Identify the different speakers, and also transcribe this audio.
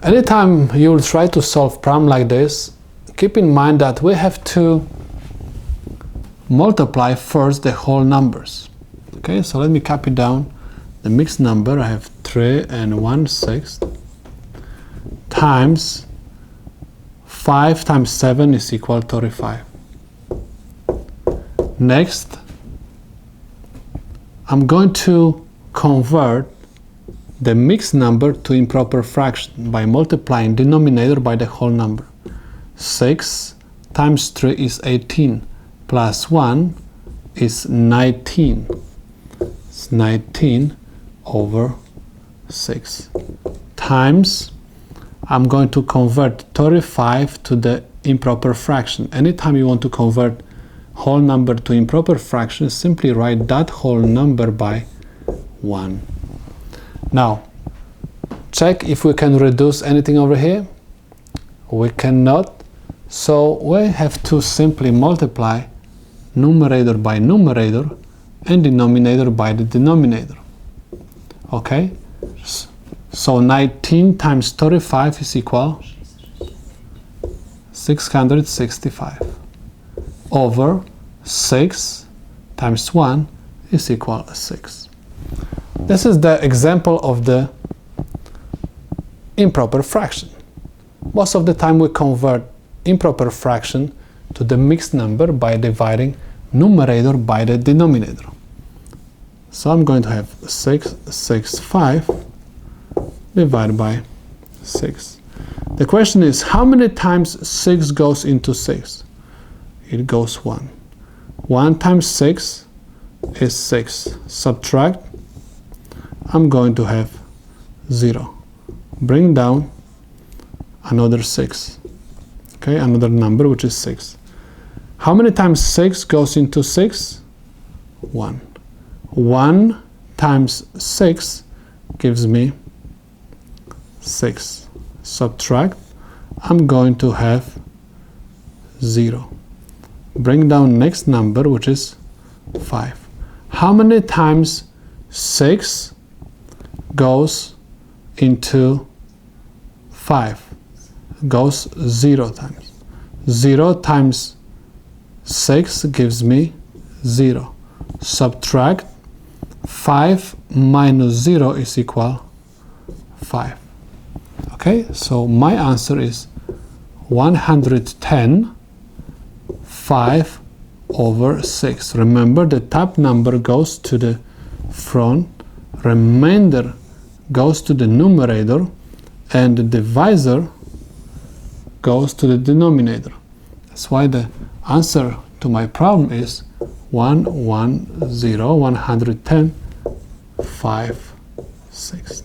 Speaker 1: Anytime you will try to solve problem like this, keep in mind that we have to multiply first the whole numbers. Okay, so let me copy down the mixed number. I have 3 and 1/6 times 5 times 7 is equal to 35. Next, I'm going to convert the mixed number to improper fraction by multiplying denominator by the whole number. 6 times 3 is 18, plus 1 is 19. It's 19 over 6. Times, I'm going to convert 35 to the improper fraction. Anytime you want to convert whole number to improper fraction, simply write that whole number by 1. Now, check if we can reduce anything over here. We cannot, so we have to simply multiply numerator by numerator and denominator by the denominator. Okay, so 19 times 35 is equal 665 over 6 times 1 is equal to 6. This is the example of the improper fraction. Most of the time we convert improper fraction to the mixed number by dividing numerator by the denominator. So I'm going to have 665 divided by 6. The question is, how many times 6 goes into 6? It goes 1. 1 times 6 is 6. Subtract, I'm going to have 0. Bring down another 6. Okay, another number which is 6. How many times 6 goes into 6? 1. 1 times 6 gives me 6. Subtract, I'm going to have 0. Bring down next number which is 5. How many times 6 goes into 5? Goes 0 times. 0 times 6 gives me 0. Subtract, 5 minus 0 is equal 5. Okay, so my answer is 110 5 over 6. Remember, the top number goes to the front, remainder goes to the numerator, and the divisor goes to the denominator. That's why the answer to my problem is 110, 110, 5, 6.